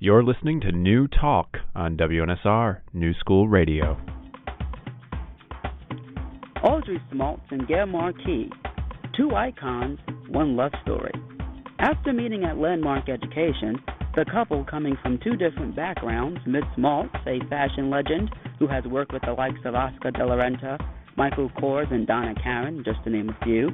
You're listening to New Talk on WNSR, New School Radio. Audrey Smaltz and Gail Marquis, two icons, one love story. After meeting at Landmark Education, the couple, coming from two different backgrounds, Miss Smaltz, a fashion legend who has worked with the likes of Oscar de la Renta, Michael Kors, and Donna Karan, just to name a few,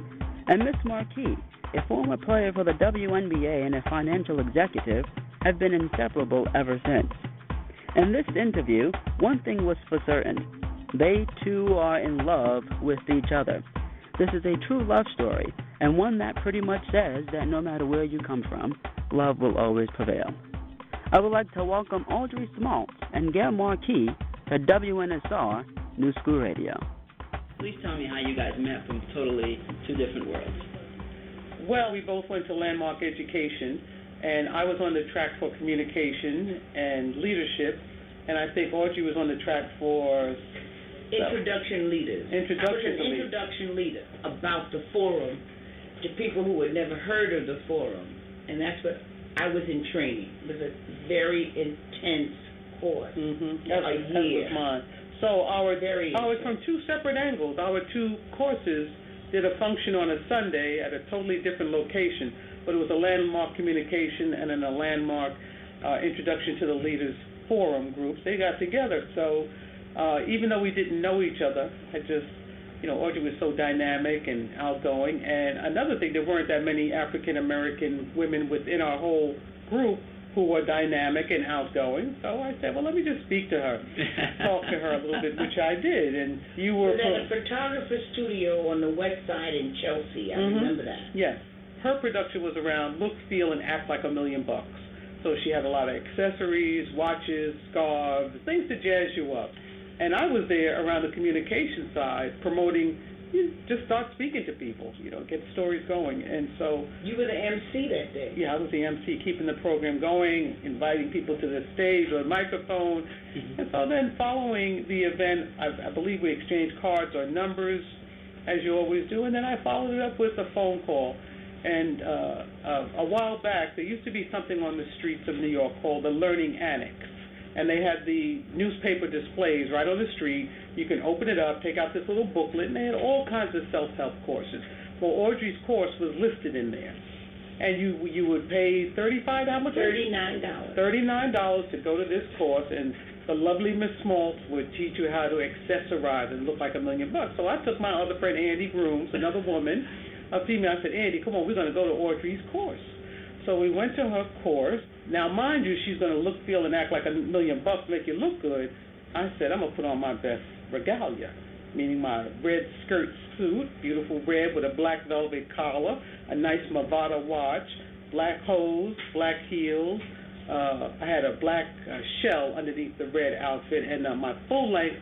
and Miss Marquis, a former player for the WNBA and a financial executive, have been inseparable ever since. In this interview, one thing was for certain. They two are in love with each other. This is a true love story, and one that pretty much says that no matter where you come from, love will always prevail. I would like to welcome Audrey Smaltz and Gail Marquis to WNSR New School Radio. Please tell me how you guys met from totally two different worlds. Well, we both went to Landmark Education, and I was on the track for communication and leadership, and I think Audrey was on the track for introduction leaders. I was an introduction leader about the forum to people who had never heard of the forum, and that's what I was in training. It was a very intense course. That was mine. So from two separate angles. Our two courses did a function on a Sunday at a totally different location, but it was a Landmark Communication and then a Landmark Introduction to the Leaders Forum groups. They got together. So even though we didn't know each other, Audrey was so dynamic and outgoing. And another thing, there weren't that many African American women within our whole group who were dynamic and outgoing. So I said, well, let me just speak to her, talk to her a little bit, which I did. And you were at a photographer studio on the west side in Chelsea. I remember that. Yes. Her production was around look, feel, and act like $1 million. So she had a lot of accessories, watches, scarves, things to jazz you up. And I was there around the communication side promoting, just start speaking to people, get stories going. And so... You were the MC that day. Yeah, I was the MC, keeping the program going, inviting people to the stage or microphone. And so then following the event, I believe we exchanged cards or numbers, as you always do, and then I followed it up with a phone call. And a while back, there used to be something on the streets of New York called the Learning Annex. And they had the newspaper displays right on the street. You can open it up, take out this little booklet, and they had all kinds of self-help courses. Well, Audrey's course was listed in there. And you would pay $35, how much? $39. $39 to go to this course, and the lovely Miss Smaltz would teach you how to accessorize and look like $1 million. So I took my other friend, Andy Grooms, another woman, a female. I said, Andy, come on, we're going to go to Audrey's course. So we went to her course. Now, mind you, she's going to look, feel, and act like $1 million, make you look good. I said, I'm going to put on my best regalia, meaning my red skirt suit, beautiful red with a black velvet collar, a nice Movado watch, black hose, black heels. I had a black shell underneath the red outfit, and my full-length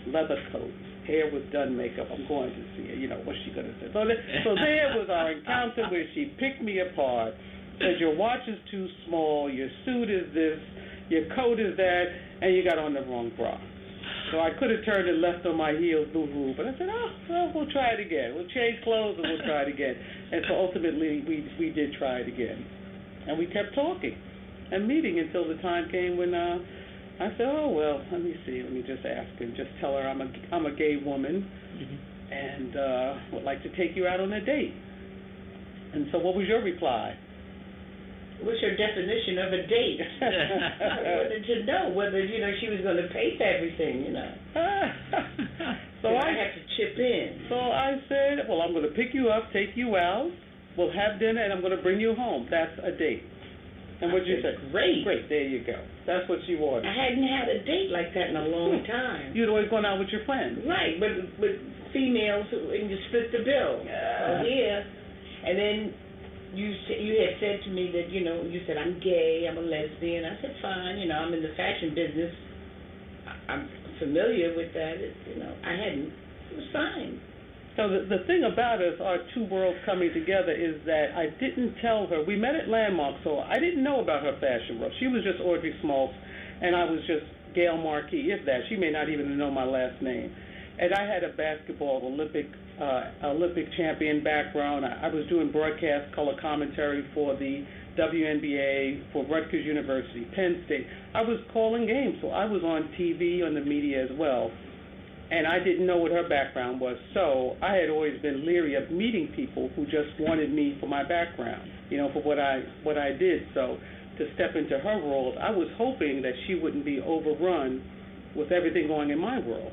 leather coat. Hair was done, makeup. I'm going to see her. What's she going to say? So there was our encounter where she picked me apart. Said your watch is too small, your suit is this, your coat is that, and you got on the wrong bra. So I could have turned and left on my heels, boo-hoo, but I said, we'll try it again. We'll change clothes and we'll try it again. And so ultimately we did try it again. And we kept talking and meeting until the time came when I said, let me see, let me just ask and just tell her I'm a gay woman and would like to take you out on a date. And so what was your reply? What's your definition of a date? I wanted to know whether, she was going to pay for everything, So I had to chip in. So I said, well, I'm going to pick you up, take you out, we'll have dinner, and I'm going to bring you home. That's a date. And what you said? Great. Great, there you go. That's what you wanted. I hadn't had a date like that in a long time. You'd always gone out with your friends. Right, but with females and you split the bill. Yeah. And then you had said to me that, you said, I'm gay, I'm a lesbian. I said, fine, I'm in the fashion business. I'm familiar with that. It was fine. So the thing about us, our two worlds coming together, is that I didn't tell her. We met at Landmark, so I didn't know about her fashion world. She was just Audrey Smaltz, and I was just Gail Marquis, if that. She may not even know my last name. And I had a basketball Olympic champion background. I was doing broadcast color commentary for the WNBA, for Rutgers University, Penn State. I was calling games, so I was on TV, on the media as well. And I didn't know what her background was, so I had always been leery of meeting people who just wanted me for my background, for what I did. So to step into her world, I was hoping that she wouldn't be overrun with everything going in my world.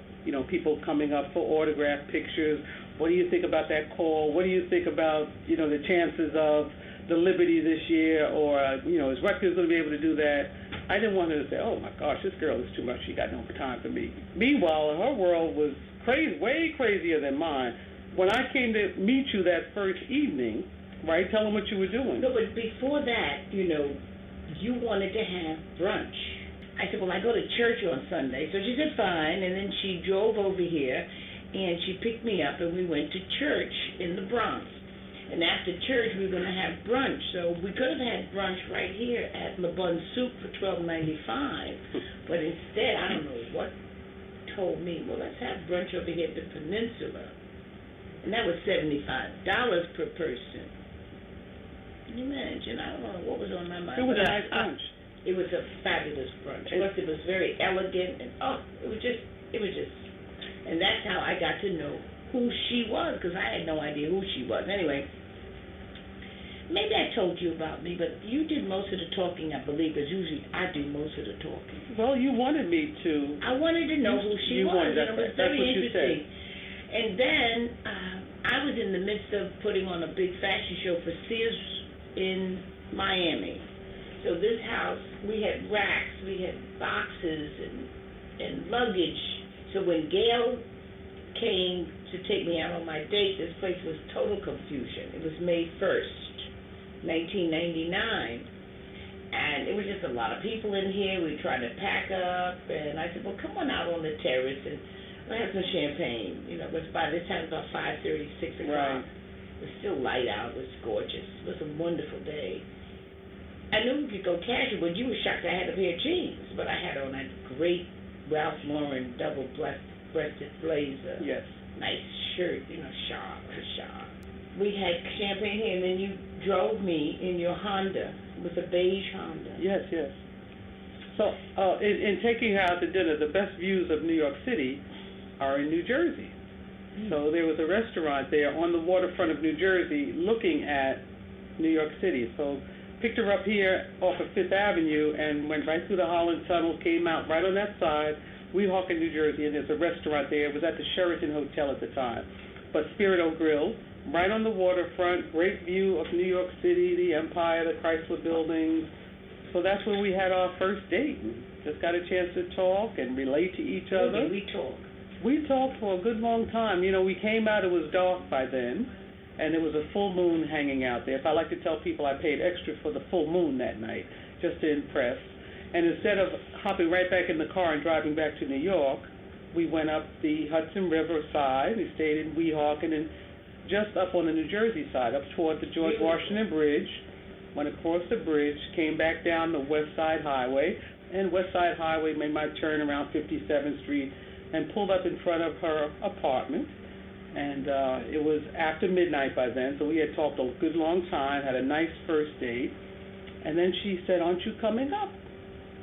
People coming up for autograph pictures. What do you think about that call? What do you think about, the chances of the Liberty this year? Or, is Rutgers going to be able to do that? I didn't want her to say, oh, my gosh, this girl is too much. She got no time for me. Meanwhile, her world was crazy, way crazier than mine. When I came to meet you that first evening, right, tell them what you were doing. No, but before that, you wanted to have brunch. I said, well, I go to church on Sunday. So she said, fine. And then she drove over here, and she picked me up, and we went to church in the Bronx. And after church, we were going to have brunch. So we could have had brunch right here at Le Bon Soup for $12.95. But instead, I don't know what told me, well, let's have brunch over here at the Peninsula. And that was $75 per person. Can you imagine? I don't know what was on my mind. It was a nice brunch. It was a fabulous brunch. Plus, it was very elegant, and it was just, and that's how I got to know who she was, because I had no idea who she was. Anyway, maybe I told you about me, but you did most of the talking, I believe, because usually I do most of the talking. Well, you wanted me to. I wanted to know who she was. Wanted, it was very interesting. And then I was in the midst of putting on a big fashion show for Sears in Miami. So this house, we had racks, we had boxes and luggage. So when Gail came to take me out on my date, this place was total confusion. It was May 1st, 1999. And it was just a lot of people in here. We tried to pack up, and I said, well, come on out on the terrace and we'll have some champagne. But by this time, about 5:30, 6 o'clock. Right. It was still light out. It was gorgeous. It was a wonderful day. I knew we could go casual, but you were shocked I had a pair of jeans. But I had on a great Ralph Lauren double-breasted blazer. Yes. Nice shirt, sharp. We had champagne here, and then you drove me in your Honda. It was a beige Honda. Yes. So in taking her out to dinner, the best views of New York City are in New Jersey. So there was a restaurant there on the waterfront of New Jersey looking at New York City. So picked her up here off of Fifth Avenue and went right through the Holland Tunnel, came out right on that side, Weehawken, New Jersey, and there's a restaurant there. It was at the Sheraton Hotel at the time. But Spirito Grill, right on the waterfront, great view of New York City, the Empire, the Chrysler Buildings. So that's where we had our first date. Just got a chance to talk and relate to each other. We talked. We talked for a good long time. We came out, it was dark by then, and there was a full moon hanging out there. If I like to tell people, I paid extra for the full moon that night, just to impress. And instead of hopping right back in the car and driving back to New York, we went up the Hudson River side. We stayed in Weehawken and just up on the New Jersey side, up toward the George Washington Bridge, went across the bridge, came back down the West Side Highway, and West Side Highway made my turn around 57th Street and pulled up in front of her apartment. And it was after midnight by then, so we had talked a good long time, had a nice first date. And then she said, aren't you coming up?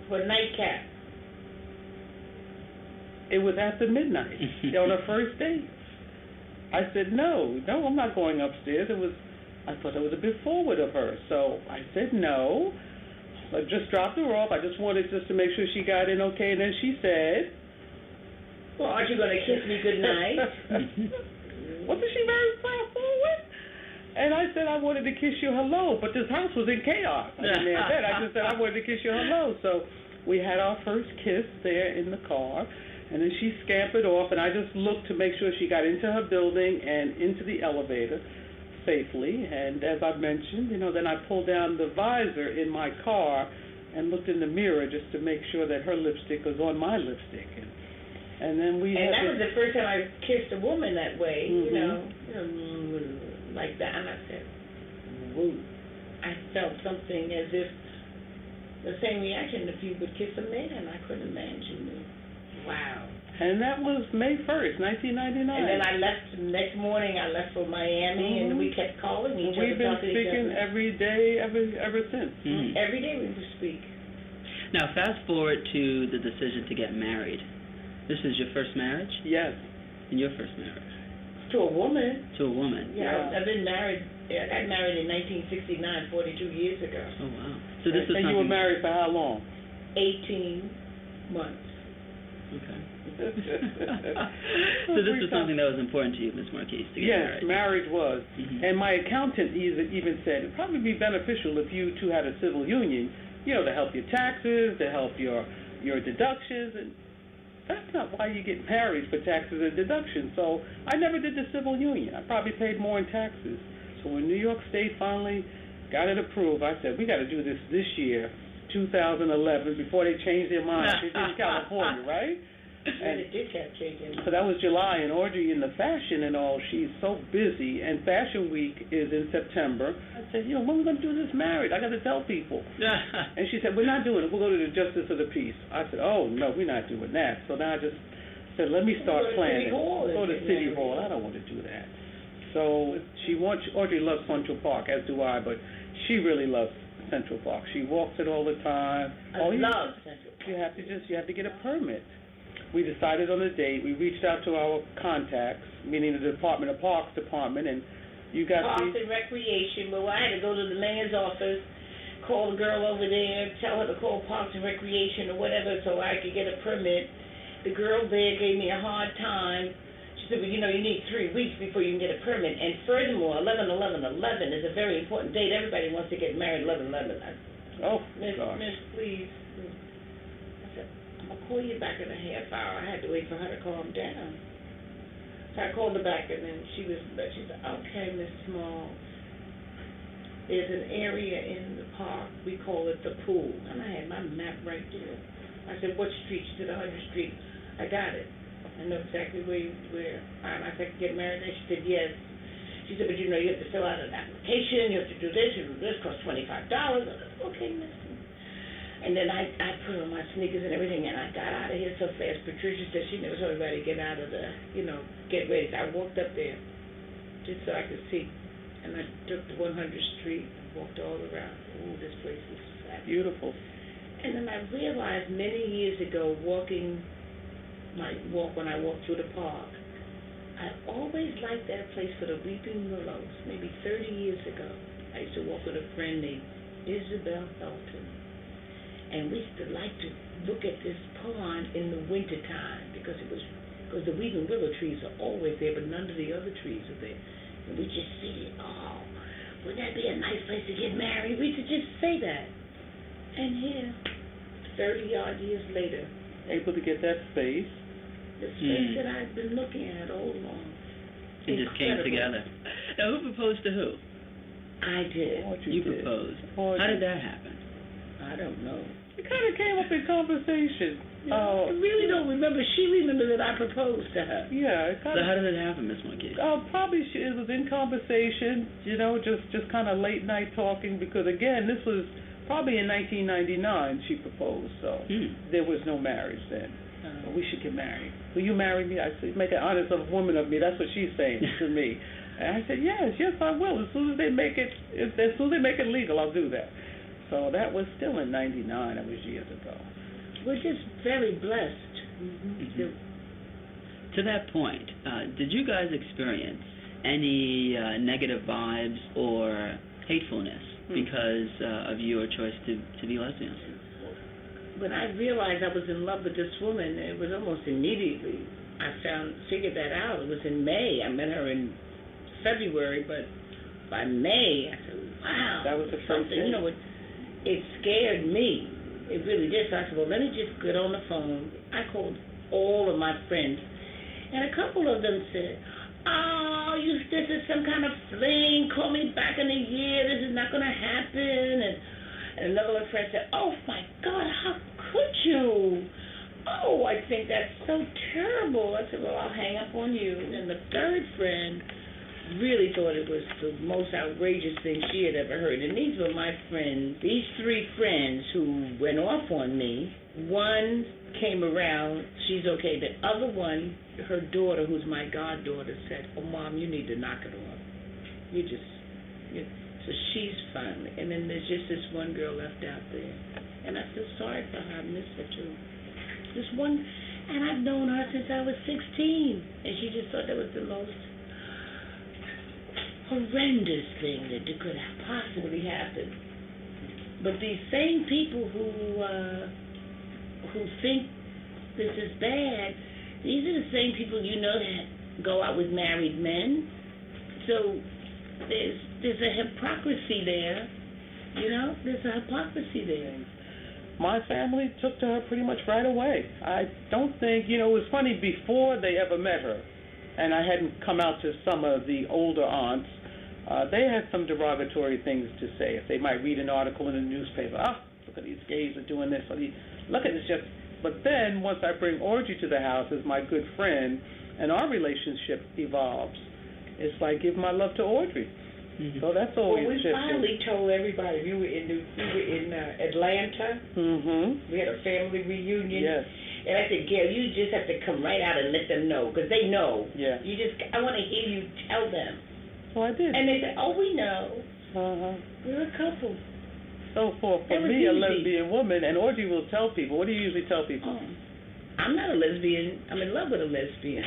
For nightcap. It was after midnight on our first date. I said, no, I'm not going upstairs. I thought it was a bit forward of her. So I said no. I just dropped her off. I just wanted to make sure she got in okay. And then she said, well, aren't you going to kiss me goodnight? Wasn't she very far forward? And I said I wanted to kiss you hello, but this house was in chaos. I didn't mean that. I just said I wanted to kiss you hello. So we had our first kiss there in the car, and then she scampered off, and I just looked to make sure she got into her building and into the elevator safely. And as I mentioned, then I pulled down the visor in my car and looked in the mirror just to make sure that her lipstick was on my lipstick. And then we and that was the first time I kissed a woman that way, like that. And I said, woo. I felt something as if the same reaction if you would kiss a man. I couldn't imagine it. Wow. And that was May 1st, 1999. And then I left the next morning. I left for Miami, and we kept calling each other. We've been speaking every day ever since. Every day we would speak. Now, fast forward to the decision to get married. This is your first marriage? Yes. And your first marriage? To a woman. To a woman. Yeah. I've been married. I got married in 1969, 42 years ago. Oh, wow. So this is and you were married for how long? 18 months. Okay. So this was something that was important to you, Ms. Marquis, to get married. Yes, marriage was. And my accountant even said it'd probably be beneficial if you two had a civil union, to help your taxes, to help your deductions, and that's not why you get married, for taxes and deductions. So I never did the civil union. I probably paid more in taxes. So when New York State finally got it approved, I said, we got to do this year, 2011, before they change their mind. It's in California, right? And it did have change in mind. So that was July, and Audrey in the fashion and all, she's so busy, and Fashion Week is in September. I said, when are we going to do this married? I got to tell people. And she said, we're not doing it. We'll go to the Justice of the Peace. I said, oh, no, we're not doing that. So now I just said, let me start planning. Go to City Hall. I don't want to do that. So Audrey loves Central Park, as do I, but she really loves Central Park. She walks it all the time. I love Central Park. You have to get a permit. We decided on a date. We reached out to our contacts, meaning the Department of Parks Department, and you got Parks and Recreation. But I had to go to the mayor's office, call the girl over there, tell her to call Parks and Recreation or whatever so I could get a permit. The girl there gave me a hard time. She said, well, you need 3 weeks before you can get a permit. And furthermore, 11/11/11 is a very important date. Everybody wants to get married 11/11. Oh, Miss, please. I'll call you back in a half hour. I had to wait for her to calm down. So I called her back, and then she said, okay, Miss Smaltz, there's an area in the park. We call it the pool. And I had my map right there. I said, what street? She said, 100th Street. I got it. I know exactly where. I said, get married there? She said, yes. She said, but you have to fill out an application. You have to do this. You do this. Costs $25. I said, okay, miss. And then I put on my sneakers and everything, and I got out of here so fast. Patricia said she never told everybody to get out of get ready. I walked up there just so I could see. And I took the 100th Street and walked all around. Ooh, this place is fabulous. Beautiful. And then I realized many years ago, when I walked through the park, I always liked that place for the weeping willows. Maybe 30 years ago, I used to walk with a friend named Isabel Felton. And we used to like to look at this pond in the wintertime because the weeping willow trees are always there, but none of the other trees are there. And we just see, wouldn't that be a nice place to get married? We used to just say that. And here, 30-odd years later, able to get that space. The space that I've been looking at all along. It just came together. Now, who proposed to who? I did. You proposed. How did that happen? I don't know. It kind of came up in conversation. I really don't remember. She remembered that I proposed to her. Yeah. So how did it happen, Miss Marquis? Probably it was in conversation, just kind of late night talking, because, again, this was probably in 1999 she proposed, so there was no marriage then. We should get married. Will you marry me? I said, make an honest woman of me. That's what she's saying to me. And I said, yes, I will. As soon as they make it legal, I'll do that. So that was still in 99. That was years ago. We're just very blessed. To that point, did you guys experience any negative vibes or hatefulness because of your choice to be lesbians? When I realized I was in love with this woman, it was almost immediately. I figured that out. It was in May. I met her in February, but by May, I said, wow. That was the first thing. It scared me. It really did. So I said, well, let me just get on the phone. I called all of my friends, and a couple of them said, this is some kind of fling. Call me back in a year. This is not going to happen. And another friend said, oh, my God, how could you? Oh, I think that's so terrible. I said, well, I'll hang up on you. And the third friend really thought it was the most outrageous thing she had ever heard. And these were my friends, these three friends who went off on me. One came around, she's okay. The other one, her daughter, who's my goddaughter, said, "Oh, Mom, you need to knock it off. So she's finally, and then there's just this one girl left out there. And I feel sorry for her. I miss her too. This one, and I've known her since I was 16. And she just thought that was the most horrendous thing that could have possibly happened. But these same people who think this is bad, these are the same people that go out with married men. So there's a hypocrisy there, there's a hypocrisy there. My family took to her pretty much right away. I don't think, it was funny, before they ever met her, and I hadn't come out to some of the older aunts, they had some derogatory things to say. If they might read an article in a newspaper, look at these gays are doing this, look at this. But then, once I bring Audrey to the house as my good friend, and our relationship evolves, it's like, give my love to Audrey. Mm-hmm. So that's always we finally told everybody. We were in Atlanta. Mm-hmm. We had a family reunion. Yes. And I said, Gail, you just have to come right out and let them know, because they know. Yeah. I want to hear you tell them. So I did. And they said, oh, we know. Uh-huh. We're a couple. So for me, a lesbian woman, and Audrey will tell people, what do you usually tell people? Oh, I'm not a lesbian. I'm in love with a lesbian.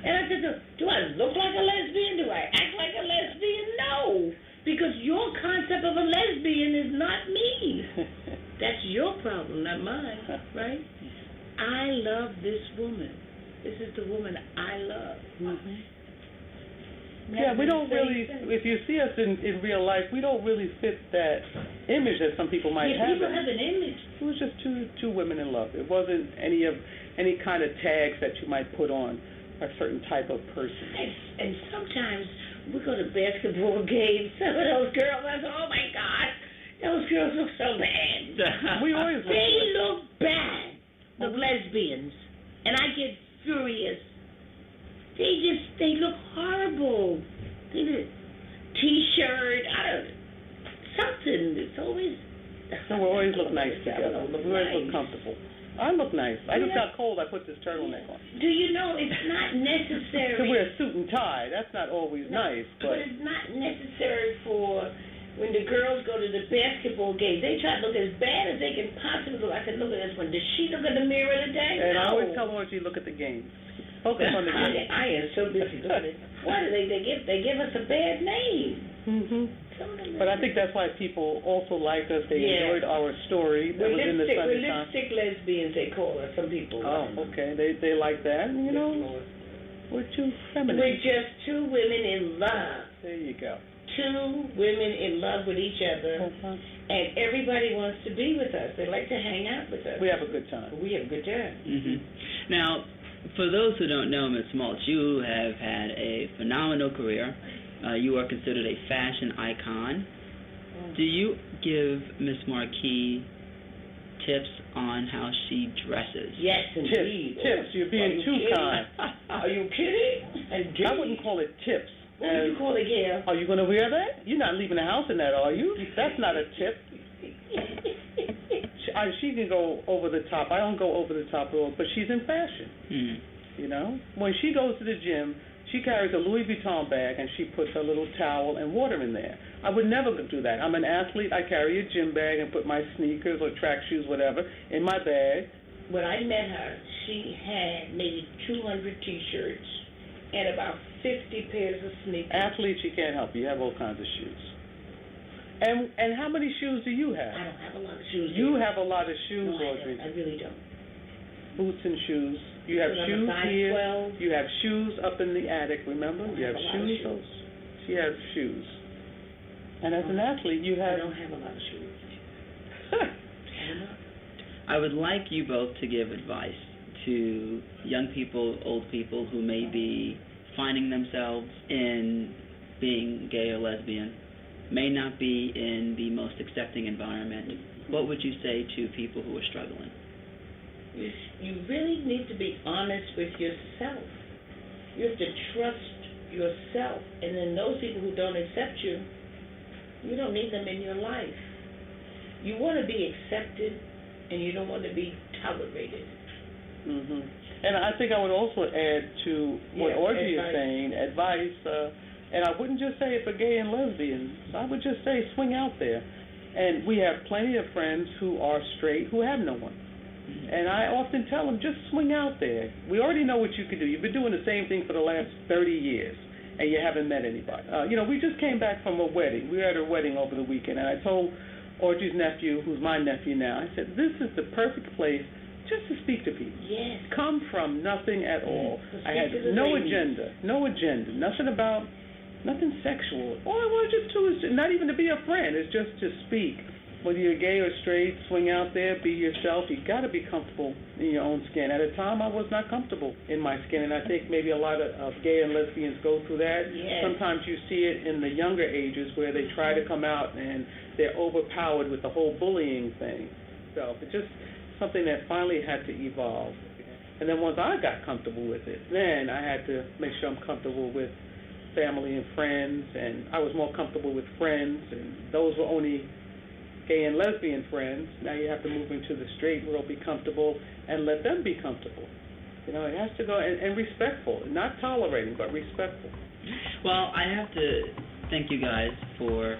And I said, do I look like a lesbian? Do I act like a lesbian? No, because your concept of a lesbian is not me. That's your problem, not mine, right? I love this woman. This is the woman I love. Mm-hmm. Yeah, we don't really, if you see us in real life, we don't really fit that image that some people might have. People have an image. It was just two women in love. It wasn't any kind of tags that you might put on a certain type of person. And sometimes we go to basketball games, some of those girls, I say, oh my God, those girls look so bad. We always look bad, the lesbians. And I get furious. They look horrible. They look T-shirt, something. It's always. So we always look nice together. We always look comfortable. I look nice. I just got cold. I put this turtleneck on. Do you know it's not necessary to wear a suit and tie? That's not always nice. But it's not necessary for when the girls go to the basketball game. They try to look as bad as they can possibly look. I said, look at this one. Does she look in the mirror today? And no. I always tell Audrey, look at the game. Focus on the game. I am so busy looking. Why do they give us a bad name? Mm-hmm. But I think that's why people also like us. They enjoyed our story. That was in the Sunday Times. Lipstick lesbians, they call us. Some people. Oh, okay. They like that. We're too feminine. We're just two women in love. There you go. Two women in love with each other, and everybody wants to be with us. They like to hang out with us. We have a good time. We have a good time. Mm-hmm. Now, for those who don't know, Ms. Smaltz, you have had a phenomenal career. You are considered a fashion icon. Do you give Ms. Marquis tips on how she dresses? Yes, indeed. Tips. You're being too kind. Are you kidding? I wouldn't call it tips. What would you call it, Gail? Are you going to wear that? You're not leaving the house in that, are you? That's not a tip. She can go over the top. I don't go over the top at all, but she's in fashion. When she goes to the gym, she carries a Louis Vuitton bag and she puts a little towel and water in there. I would never do that. I'm an athlete. I carry a gym bag and put my sneakers or track shoes, whatever, in my bag. When I met her, she had maybe 200 T-shirts and about 50 pairs of sneakers. Athletes, you can't help. You have all kinds of shoes. And how many shoes do you have? I don't have a lot of shoes. You have a lot of shoes, no, Audrey. I really don't. Boots and shoes. You have shoes here. 12. You have shoes up in the attic, remember? You have shoes. She has shoes. And as an athlete, you have... I don't have a lot of shoes. I would like you both to give advice to young people, old people who may be finding themselves in being gay or lesbian, may not be in the most accepting environment. What would you say to people who are struggling? You really need to be honest with yourself. You have to trust yourself. And then those people who don't accept you, you don't need them in your life. You want to be accepted, and you don't want to be tolerated. Mhm. And I think I would also add to what Audrey is saying, advice, and I wouldn't just say it for gay and lesbians. I would just say swing out there. And we have plenty of friends who are straight who have no one. And I often tell them, just swing out there. We already know what you can do. You've been doing the same thing for the last 30 years, and you haven't met anybody. We just came back from a wedding. We were at a wedding over the weekend, and I told Audrey's nephew, who's my nephew now, I said, this is the perfect place just to speak to people. Yes. Come from nothing at all. I had no agenda, nothing sexual. All I wanted just to is not even to be a friend. It's just to speak. Whether you're gay or straight, swing out there, be yourself. You got to be comfortable in your own skin. At a time, I was not comfortable in my skin, and I think maybe a lot of gay and lesbians go through that. Yes. Sometimes you see it in the younger ages where they try to come out and they're overpowered with the whole bullying thing. So it's just something that finally had to evolve. And then once I got comfortable with it, then I had to make sure I'm comfortable with family and friends, and I was more comfortable with friends, and those were only gay and lesbian friends. Now you have to move into the straight world, be comfortable, and let them be comfortable. It has to go, and respectful, not tolerating, but respectful. Well, I have to thank you guys for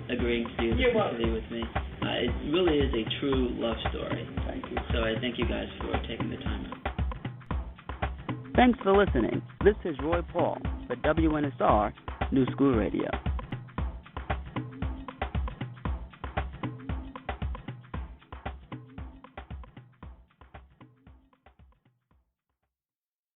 agreeing to do this interview with me. It really is a true love story. Thank you. So I thank you guys for taking the time out. Thanks for listening. This is Roy Paul for WNSR New School Radio.